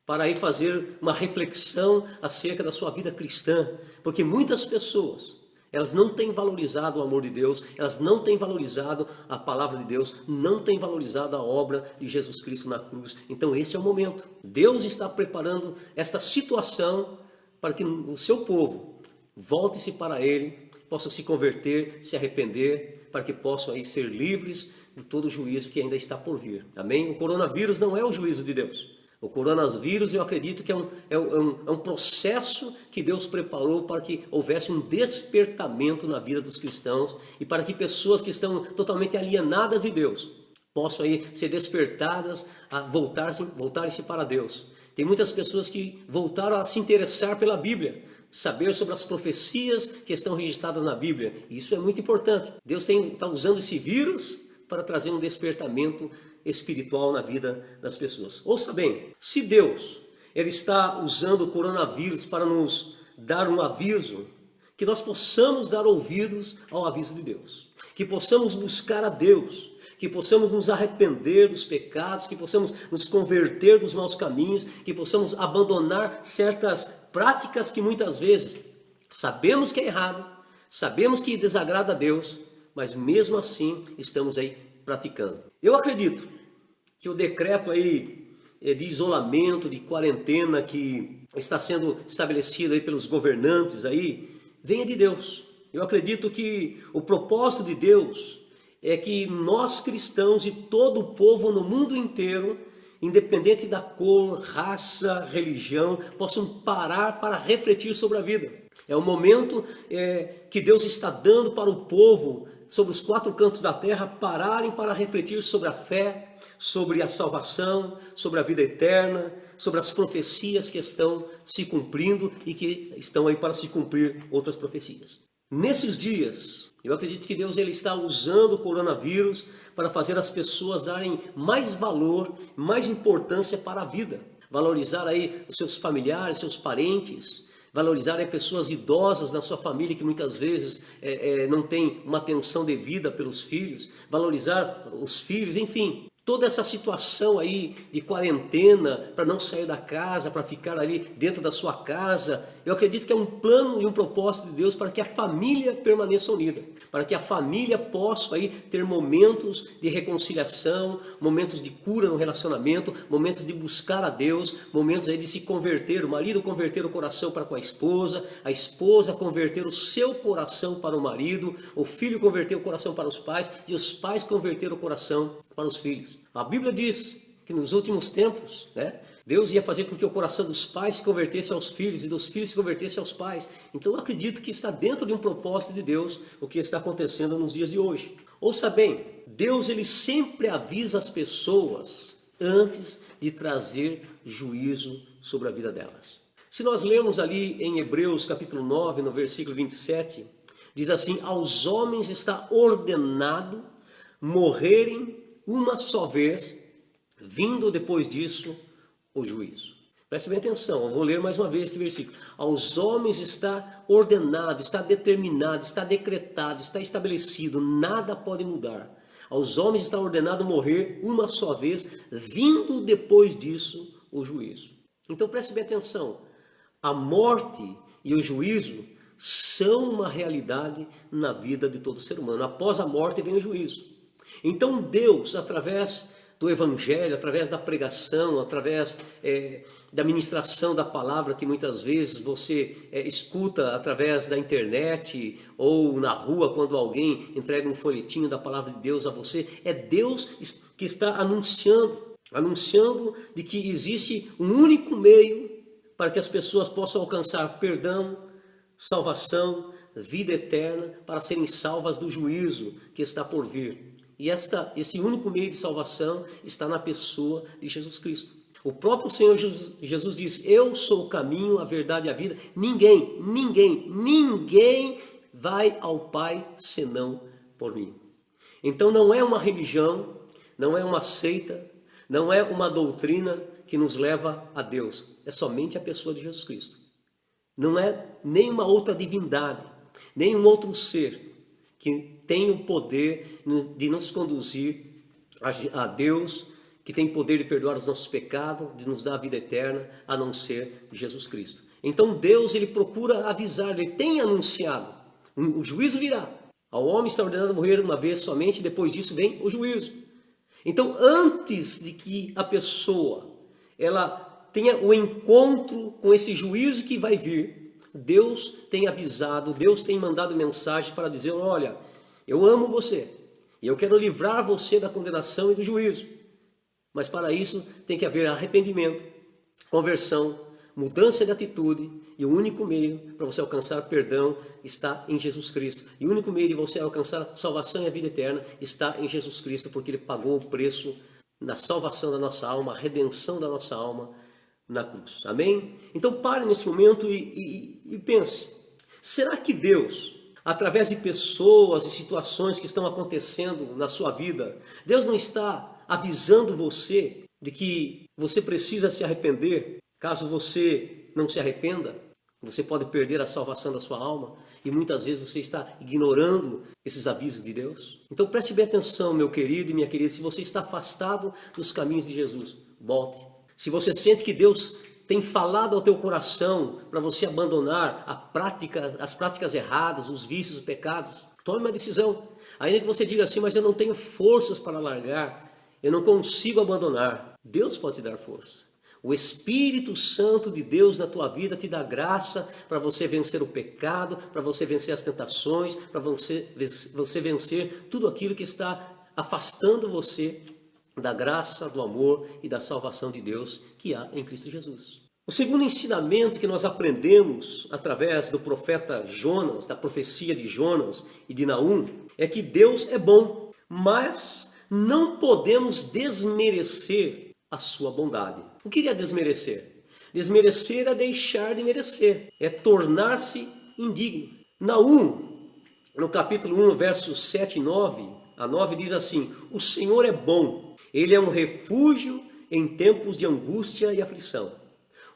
para aí fazer uma reflexão acerca da sua vida cristã, porque muitas pessoas, elas não têm valorizado o amor de Deus, elas não têm valorizado a palavra de Deus, não têm valorizado a obra de Jesus Cristo na cruz. Então esse é o momento. Deus está preparando esta situação para que o seu povo volte-se para Ele, possam se converter, se arrepender, para que possam aí ser livres de todo o juízo que ainda está por vir. Amém? O coronavírus não é o juízo de Deus. O coronavírus, eu acredito que é um processo que Deus preparou para que houvesse um despertamento na vida dos cristãos e para que pessoas que estão totalmente alienadas de Deus possam aí ser despertadas a voltarem-se para Deus. Tem muitas pessoas que voltaram a se interessar pela Bíblia, saber sobre as profecias que estão registradas na Bíblia. Isso é muito importante. Deus está usando esse vírus para trazer um despertamento espiritual na vida das pessoas. Ouça bem, se Deus ele está usando o coronavírus para nos dar um aviso, que nós possamos dar ouvidos ao aviso de Deus, que possamos buscar a Deus, que possamos nos arrepender dos pecados, que possamos nos converter dos maus caminhos, que possamos abandonar certas práticas que muitas vezes sabemos que é errado, sabemos que desagrada a Deus, mas mesmo assim estamos aí praticando. Eu acredito que o decreto aí de isolamento, de quarentena que está sendo estabelecido aí pelos governantes aí, venha de Deus. Eu acredito que o propósito de Deus é que nós cristãos e todo o povo no mundo inteiro, independente da cor, raça, religião, possam parar para refletir sobre a vida. É o momento que Deus está dando para o povo, sobre os 4 cantos da terra, pararem para refletir sobre a fé, sobre a salvação, sobre a vida eterna, sobre as profecias que estão se cumprindo e que estão aí para se cumprir outras profecias. Nesses dias, eu acredito que Deus ele está usando o coronavírus para fazer as pessoas darem mais valor, mais importância para a vida. Valorizar aí os seus familiares, seus parentes, valorizar aí pessoas idosas na sua família que muitas vezes não tem uma atenção devida pelos filhos, valorizar os filhos, enfim. Toda essa situação aí de quarentena, para não sair da casa, para ficar ali dentro da sua casa, eu acredito que é um plano e um propósito de Deus para que a família permaneça unida, para que a família possa aí ter momentos de reconciliação, momentos de cura no relacionamento, momentos de buscar a Deus, momentos aí de se converter, o marido converter o coração para com a esposa converter o seu coração para o marido, o filho converter o coração para os pais e os pais converter o coração para os filhos. A Bíblia diz que nos últimos tempos, Deus ia fazer com que o coração dos pais se convertesse aos filhos e dos filhos se convertessem aos pais. Então eu acredito que está dentro de um propósito de Deus o que está acontecendo nos dias de hoje. Ouça bem, Deus ele sempre avisa as pessoas antes de trazer juízo sobre a vida delas. Se nós lermos ali em Hebreus capítulo 9, no versículo 27, diz assim: aos homens está ordenado morrerem uma só vez, vindo depois disso o juízo. Preste bem atenção, eu vou ler mais uma vez este versículo. Aos homens está ordenado, está determinado, está decretado, está estabelecido, nada pode mudar. Aos homens está ordenado morrer uma só vez, vindo depois disso o juízo. Então preste bem atenção, a morte e o juízo são uma realidade na vida de todo ser humano. Após a morte vem o juízo. Então Deus, através do Evangelho, através da pregação, através da ministração da palavra que muitas vezes você escuta através da internet ou na rua quando alguém entrega um folhetinho da palavra de Deus a você, é Deus que está anunciando de que existe um único meio para que as pessoas possam alcançar perdão, salvação, vida eterna, para serem salvas do juízo que está por vir. E esse único meio de salvação está na pessoa de Jesus Cristo. O próprio Senhor Jesus diz: eu sou o caminho, a verdade e a vida. Ninguém vai ao Pai senão por mim. Então não é uma religião, não é uma seita, não é uma doutrina que nos leva a Deus. É somente a pessoa de Jesus Cristo. Não é nenhuma outra divindade, nenhum outro ser que tem o poder de nos conduzir a Deus, que tem poder de perdoar os nossos pecados, de nos dar a vida eterna, a não ser Jesus Cristo. Então Deus ele procura avisar, ele tem anunciado, o juízo virá. Ao homem está ordenado morrer uma vez somente, depois disso vem o juízo. Então antes de que a pessoa ela tenha o encontro com esse juízo que vai vir, Deus tem avisado, Deus tem mandado mensagem para dizer: olha, eu amo você e eu quero livrar você da condenação e do juízo. Mas para isso tem que haver arrependimento, conversão, mudança de atitude, e o único meio para você alcançar perdão está em Jesus Cristo. E o único meio de você alcançar salvação e a vida eterna está em Jesus Cristo, porque Ele pagou o preço na salvação da nossa alma, a redenção da nossa alma na cruz. Amém? Então pare nesse momento e pense, será que Deus, através de pessoas e situações que estão acontecendo na sua vida, Deus não está avisando você de que você precisa se arrepender? Caso você não se arrependa, você pode perder a salvação da sua alma, e muitas vezes você está ignorando esses avisos de Deus. Então preste bem atenção, meu querido e minha querida, se você está afastado dos caminhos de Jesus, volte. Se você sente que Deus tem falado ao teu coração para você abandonar as práticas erradas, os vícios, os pecados, tome uma decisão. Ainda que você diga assim, mas eu não tenho forças para largar, eu não consigo abandonar. Deus pode te dar força. O Espírito Santo de Deus na tua vida te dá graça para você vencer o pecado, para você vencer as tentações, para você vencer tudo aquilo que está afastando você da graça, do amor e da salvação de Deus que há em Cristo Jesus. O segundo ensinamento que nós aprendemos através do profeta Jonas, da profecia de Jonas e de Naum, é que Deus é bom, mas não podemos desmerecer a sua bondade. O que é desmerecer? Desmerecer é deixar de merecer, é tornar-se indigno. Naum, no capítulo 1, versos 7 e 9, a 9 diz assim: o Senhor é bom, Ele é um refúgio em tempos de angústia e aflição.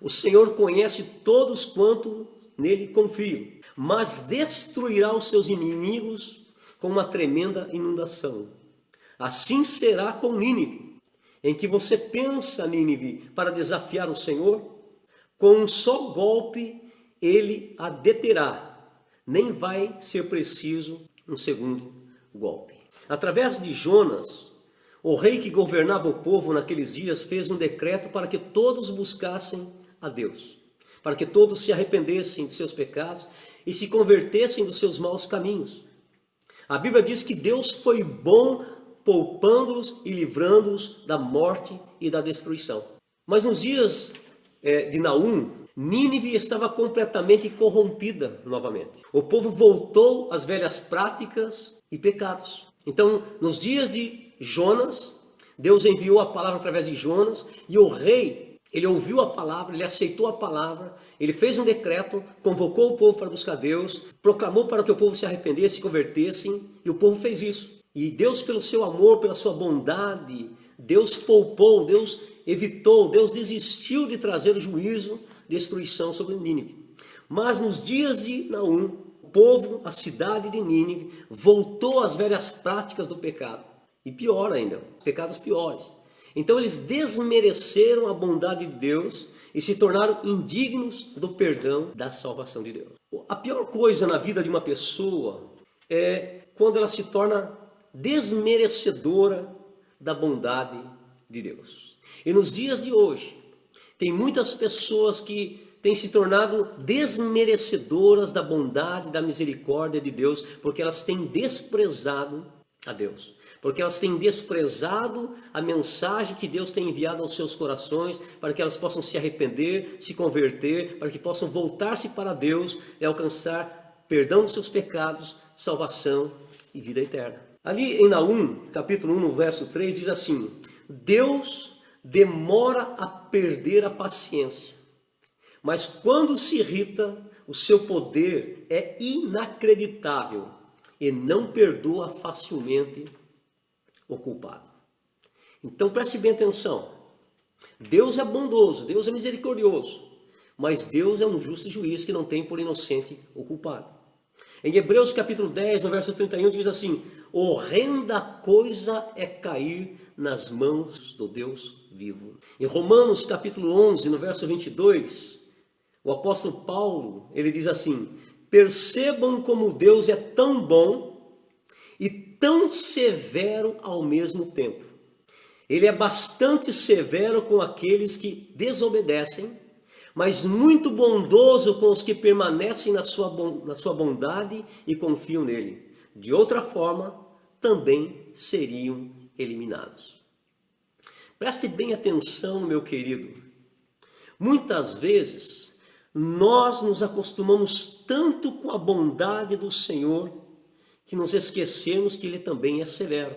O Senhor conhece todos quanto nele confiam, mas destruirá os seus inimigos com uma tremenda inundação. Assim será com Nínive, em que você pensa, Nínive, para desafiar o Senhor, com um só golpe ele a deterá, nem vai ser preciso um segundo golpe. Através de Jonas, o rei que governava o povo naqueles dias fez um decreto para que todos buscassem a Deus, para que todos se arrependessem de seus pecados e se convertessem dos seus maus caminhos. A Bíblia diz que Deus foi bom, poupando-os e livrando-os da morte e da destruição. Mas nos dias de Naum, Nínive estava completamente corrompida novamente. O povo voltou às velhas práticas e pecados. Então, nos dias de Jonas, Deus enviou a palavra através de Jonas, e o rei, ele ouviu a palavra, ele aceitou a palavra, ele fez um decreto, convocou o povo para buscar Deus, proclamou para que o povo se arrependesse, se convertessem, e o povo fez isso. E Deus, pelo seu amor, pela sua bondade, Deus poupou, Deus evitou, Deus desistiu de trazer o juízo, destruição sobre Nínive. Mas nos dias de Naum, o povo, a cidade de Nínive, voltou às velhas práticas do pecado. E pior ainda, pecados piores. Então eles desmereceram a bondade de Deus e se tornaram indignos do perdão, da salvação de Deus. A pior coisa na vida de uma pessoa é quando ela se torna desmerecedora da bondade de Deus. E nos dias de hoje, tem muitas pessoas que têm se tornado desmerecedoras da bondade, da misericórdia de Deus, porque elas têm desprezado a Deus. Porque elas têm desprezado a mensagem que Deus tem enviado aos seus corações, para que elas possam se arrepender, se converter, para que possam voltar-se para Deus e alcançar perdão dos seus pecados, salvação e vida eterna. Ali em Naum, capítulo 1, no verso 3, diz assim: Deus demora a perder a paciência, mas quando se irrita, o seu poder é inacreditável e não perdoa facilmente o culpado. Então preste bem atenção. Deus é bondoso, Deus é misericordioso, mas Deus é um justo juiz que não tem por inocente o culpado. Em Hebreus capítulo 10, no verso 31, diz assim: horrenda coisa é cair nas mãos do Deus vivo. Em Romanos capítulo 11, no verso 22, o apóstolo Paulo, ele diz assim: percebam como Deus é tão bom e tão severo ao mesmo tempo. Ele é bastante severo com aqueles que desobedecem, mas muito bondoso com os que permanecem na sua bondade e confiam nele. De outra forma, também seriam eliminados. Preste bem atenção, meu querido. Muitas vezes, nós nos acostumamos tanto com a bondade do Senhor que nos esquecemos que Ele também é severo.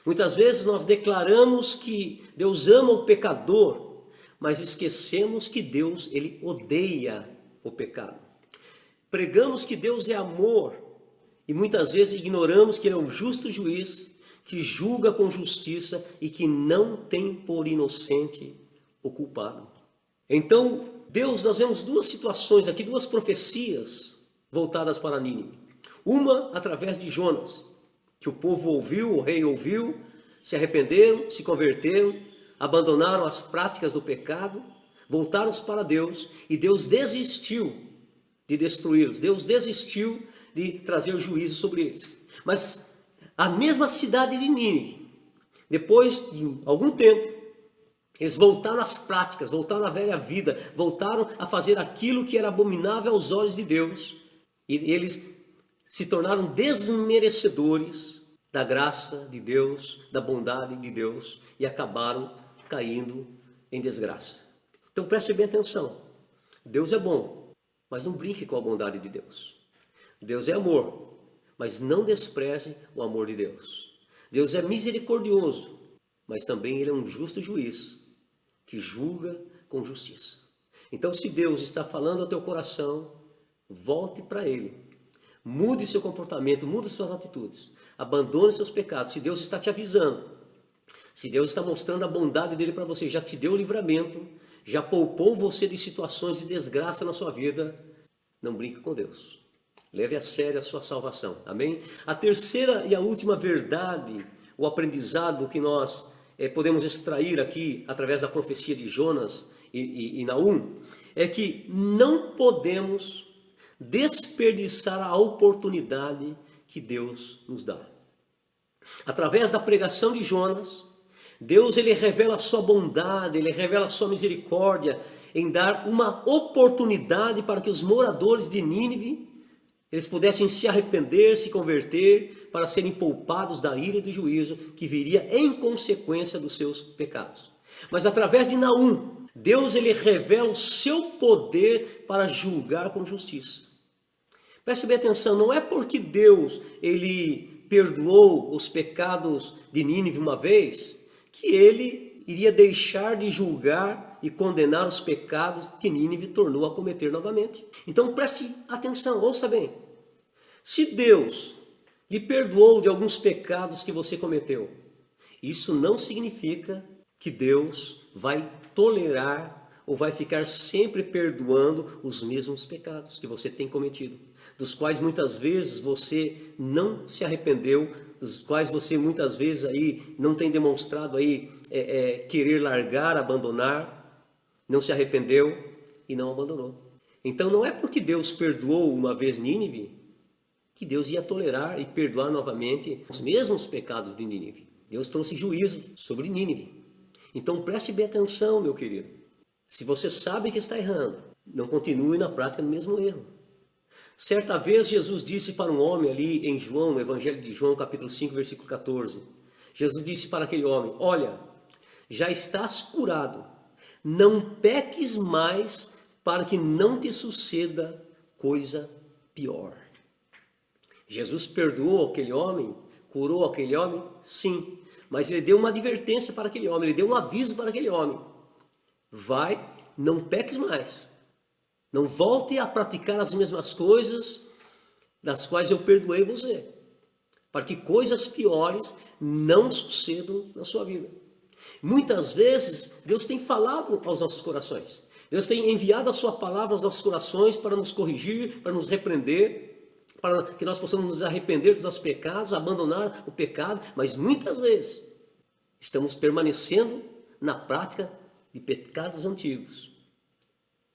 Muitas vezes nós declaramos que Deus ama o pecador, mas esquecemos que Deus, Ele odeia o pecado. Pregamos que Deus é amor e muitas vezes ignoramos que Ele é um justo juiz, que julga com justiça e que não tem por inocente o culpado. Então, Deus, nós vemos duas situações aqui, duas profecias voltadas para Nínive. Uma através de Jonas, que o povo ouviu, o rei ouviu, se arrependeram, se converteram, abandonaram as práticas do pecado, voltaram-se para Deus e Deus desistiu de destruí-los, Deus desistiu de trazer juízo sobre eles. Mas a mesma cidade de Nínive, depois de algum tempo, eles voltaram às práticas, voltaram à velha vida, voltaram a fazer aquilo que era abominável aos olhos de Deus. E eles se tornaram desmerecedores da graça de Deus, da bondade de Deus, e acabaram caindo em desgraça. Então preste bem atenção. Deus é bom, mas não brinque com a bondade de Deus. Deus é amor, mas não despreze o amor de Deus. Deus é misericordioso, mas também Ele é um justo juiz, que julga com justiça. Então, se Deus está falando ao teu coração, volte para Ele. Mude seu comportamento, mude suas atitudes. Abandone seus pecados. Se Deus está te avisando, se Deus está mostrando a bondade dEle para você, já te deu o livramento, já poupou você de situações de desgraça na sua vida, não brinque com Deus. Leve a sério a sua salvação. Amém? A terceira e a última verdade, o aprendizado que nós podemos extrair aqui, através da profecia de Jonas e Naum, é que não podemos desperdiçar a oportunidade que Deus nos dá. Através da pregação de Jonas, Deus ele revela a sua bondade, Ele revela a sua misericórdia em dar uma oportunidade para que os moradores de Nínive eles pudessem se arrepender, se converter, para serem poupados da ira e do juízo que viria em consequência dos seus pecados. Mas através de Naum, Deus ele revela o seu poder para julgar com justiça. Preste bem atenção, não é porque Deus ele perdoou os pecados de Nínive uma vez, que ele iria deixar de julgar e condenar os pecados que Nínive tornou a cometer novamente. Então preste atenção, ouça bem. Se Deus lhe perdoou de alguns pecados que você cometeu, isso não significa que Deus vai tolerar ou vai ficar sempre perdoando os mesmos pecados que você tem cometido, dos quais muitas vezes você não se arrependeu, dos quais você muitas vezes aí não tem demonstrado aí querer largar, abandonar, não se arrependeu e não abandonou. Então não é porque Deus perdoou uma vez Nínive que Deus ia tolerar e perdoar novamente os mesmos pecados de Nínive. Deus trouxe juízo sobre Nínive. Então preste bem atenção, meu querido. Se você sabe que está errando, não continue na prática do mesmo erro. Certa vez Jesus disse para um homem ali em João, no Evangelho de João, capítulo 5, versículo 14. Jesus disse para aquele homem: olha, já estás curado, não peques mais para que não te suceda coisa pior. Jesus perdoou aquele homem, curou aquele homem? Sim, mas ele deu uma advertência para aquele homem, ele deu um aviso para aquele homem. Vai, não peques mais. Não volte a praticar as mesmas coisas das quais eu perdoei você, para que coisas piores não sucedam na sua vida. Muitas vezes Deus tem falado aos nossos corações. Deus tem enviado a sua palavra aos nossos corações para nos corrigir, para nos repreender, para que nós possamos nos arrepender dos nossos pecados, abandonar o pecado, mas muitas vezes estamos permanecendo na prática de pecados antigos.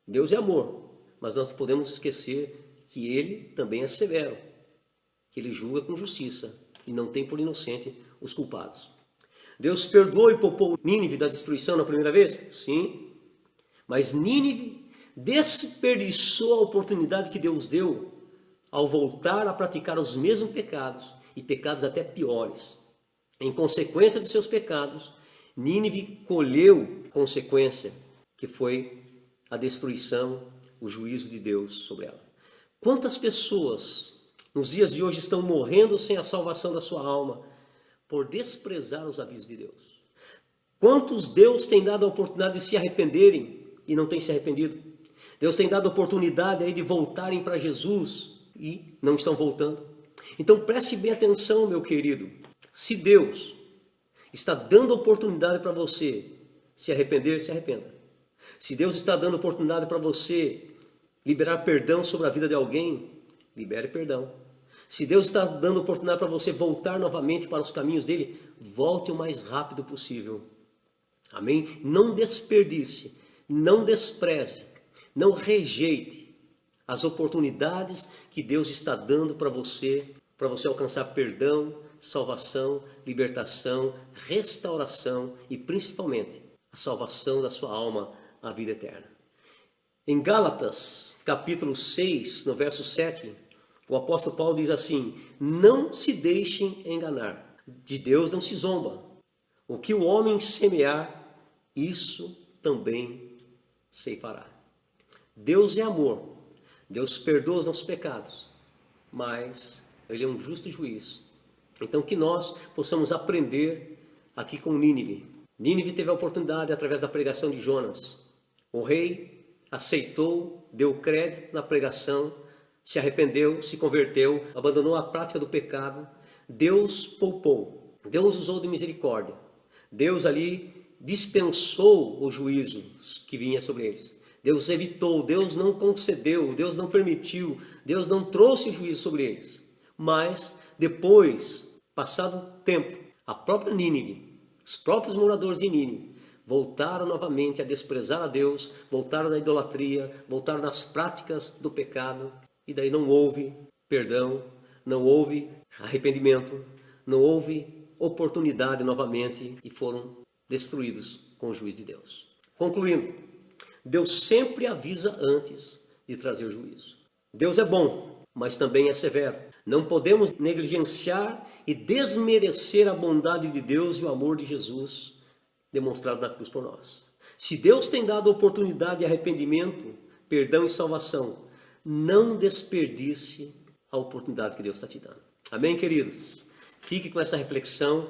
Deus é amor, mas nós podemos esquecer que Ele também é severo, que Ele julga com justiça e não tem por inocente os culpados. Deus perdoou e poupou Nínive da destruição na primeira vez? Sim, mas Nínive desperdiçou a oportunidade que Deus deu ao voltar a praticar os mesmos pecados e pecados até piores. Em consequência de seus pecados, Nínive colheu consequência, que foi a destruição, o juízo de Deus sobre ela. Quantas pessoas nos dias de hoje estão morrendo sem a salvação da sua alma por desprezar os avisos de Deus? Quantos Deus tem dado a oportunidade de se arrependerem e não tem se arrependido? Deus tem dado a oportunidade aí de voltarem para Jesus e não estão voltando. Então preste bem atenção, meu querido. Se Deus está dando oportunidade para você se arrepender, se arrependa. Se Deus está dando oportunidade para você liberar perdão sobre a vida de alguém, libere perdão. Se Deus está dando oportunidade para você voltar novamente para os caminhos dele, volte o mais rápido possível. Amém? Não desperdice, não despreze, não rejeite as oportunidades que Deus está dando para você alcançar perdão, salvação, libertação, restauração e principalmente a salvação da sua alma, a vida eterna. Em Gálatas, capítulo 6, no verso 7, o apóstolo Paulo diz assim: não se deixem enganar, de Deus não se zomba. O que o homem semear, isso também ceifará. Deus é amor, Deus perdoa os nossos pecados, mas Ele é um justo juiz. Então que nós possamos aprender aqui com Nínive. Nínive teve a oportunidade através da pregação de Jonas. O rei aceitou, deu crédito na pregação, se arrependeu, se converteu, abandonou a prática do pecado. Deus poupou, Deus usou de misericórdia. Deus ali dispensou o juízo que vinha sobre eles. Deus evitou, Deus não concedeu, Deus não permitiu, Deus não trouxe juízo sobre eles. Mas depois, passado o tempo, a própria Nínive, os próprios moradores de Nínive, voltaram novamente a desprezar a Deus, voltaram na idolatria, voltaram nas práticas do pecado, e daí não houve perdão, não houve arrependimento, não houve oportunidade novamente e foram destruídos com o juízo de Deus. Concluindo, Deus sempre avisa antes de trazer o juízo. Deus é bom, mas também é severo. Não podemos negligenciar e desmerecer a bondade de Deus e o amor de Jesus demonstrado na cruz por nós. Se Deus tem dado oportunidade de arrependimento, perdão e salvação, não desperdice a oportunidade que Deus está te dando. Amém, queridos? Fique com essa reflexão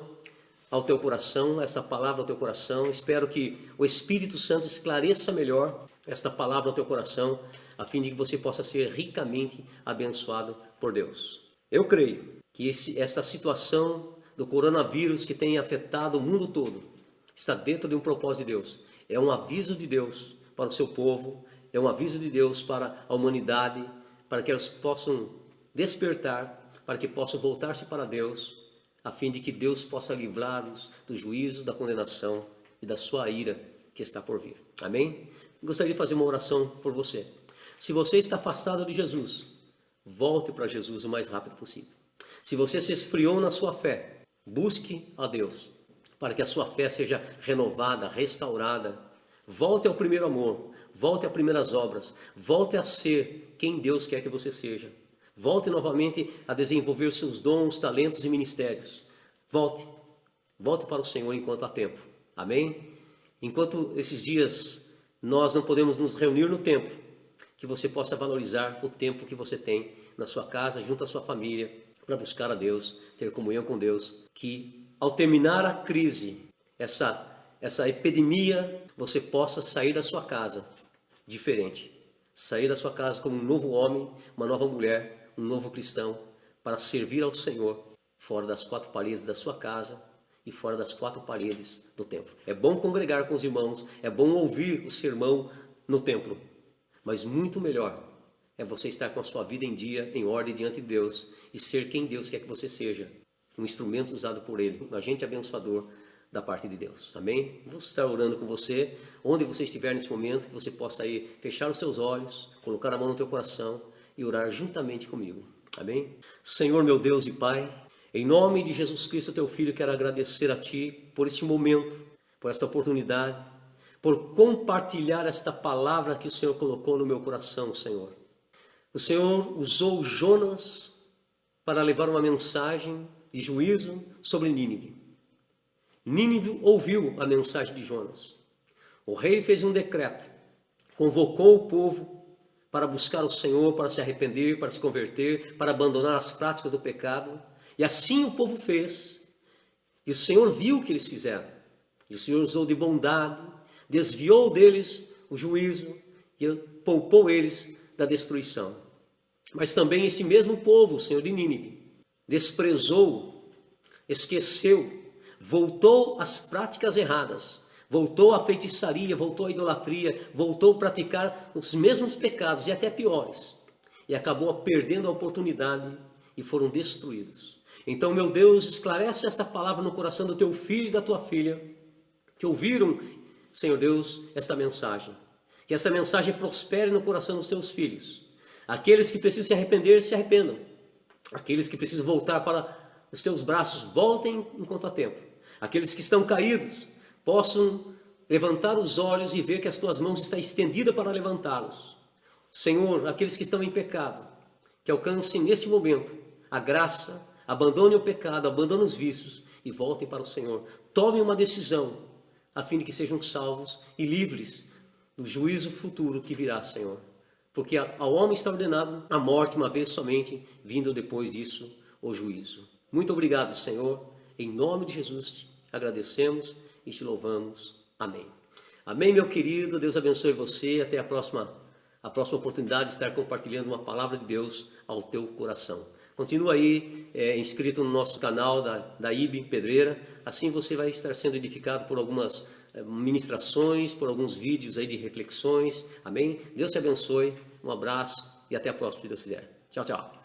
ao teu coração, essa palavra ao teu coração. Espero que o Espírito Santo esclareça melhor esta palavra ao teu coração, a fim de que você possa ser ricamente abençoado por Deus. Eu creio que esta situação do coronavírus que tem afetado o mundo todo está dentro de um propósito de Deus. É um aviso de Deus para o seu povo, é um aviso de Deus para a humanidade, para que elas possam despertar, para que possam voltar-se para Deus, a fim de que Deus possa livrá-los do juízo, da condenação e da sua ira que está por vir. Amém? Gostaria de fazer uma oração por você. Se você está afastado de Jesus, volte para Jesus o mais rápido possível. Se você se esfriou na sua fé, busque a Deus, para que a sua fé seja renovada, restaurada. Volte ao primeiro amor, volte às primeiras obras, volte a ser quem Deus quer que você seja. Volte novamente a desenvolver seus dons, talentos e ministérios. Volte para o Senhor enquanto há tempo. Amém? Enquanto esses dias nós não podemos nos reunir no templo, que você possa valorizar o tempo que você tem na sua casa, junto à sua família, para buscar a Deus, ter comunhão com Deus, que ao terminar a crise, essa epidemia, você possa sair da sua casa diferente. Sair da sua casa como um novo homem, uma nova mulher, um novo cristão, para servir ao Senhor, fora das quatro paredes da sua casa e fora das quatro paredes do templo. É bom congregar com os irmãos, é bom ouvir o sermão no templo, mas muito melhor é você estar com a sua vida em dia, em ordem diante de Deus e ser quem Deus quer que você seja, um instrumento usado por Ele, um agente abençoador da parte de Deus. Amém? Vou estar orando com você, onde você estiver nesse momento, que você possa aí fechar os seus olhos, colocar a mão no teu coração e orar juntamente comigo. Amém? Senhor, meu Deus e Pai, em nome de Jesus Cristo, teu Filho, quero agradecer a Ti por este momento, por esta oportunidade, por compartilhar esta palavra que o Senhor colocou no meu coração, Senhor. O Senhor usou Jonas para levar uma mensagem de juízo sobre Nínive. Nínive ouviu a mensagem de Jonas. O rei fez um decreto, convocou o povo para buscar o Senhor, para se arrepender, para se converter, para abandonar as práticas do pecado. E assim o povo fez. E o Senhor viu o que eles fizeram. E o Senhor usou de bondade, desviou deles o juízo e poupou eles da destruição. Mas também esse mesmo povo, o Senhor de Nínive, desprezou, esqueceu, voltou às práticas erradas, voltou à feitiçaria, voltou à idolatria, voltou a praticar os mesmos pecados e até piores. E acabou perdendo a oportunidade e foram destruídos. Então, meu Deus, esclarece esta palavra no coração do teu filho e da tua filha, que ouviram, Senhor Deus, esta mensagem. Que esta mensagem prospere no coração dos teus filhos. Aqueles que precisam se arrepender, se arrependam. Aqueles que precisam voltar para os teus braços, voltem enquanto há tempo. Aqueles que estão caídos, possam levantar os olhos e ver que as tuas mãos estão estendidas para levantá-los. Senhor, aqueles que estão em pecado, que alcancem neste momento a graça, abandonem o pecado, abandonem os vícios e voltem para o Senhor. Tomem uma decisão, a fim de que sejam salvos e livres do juízo futuro que virá, Senhor. Porque ao homem está ordenado a morte uma vez somente, vindo depois disso o juízo. Muito obrigado, Senhor. Em nome de Jesus te agradecemos e te louvamos. Amém. Amém, meu querido. Deus abençoe você. Até a próxima oportunidade de estar compartilhando uma palavra de Deus ao teu coração. Continua aí inscrito no nosso canal da IB Pedreira. Assim você vai estar sendo edificado por algumas ministrações, por alguns vídeos aí de reflexões. Amém? Deus te abençoe. Um abraço e até a próxima, se Deus quiser. Tchau, tchau.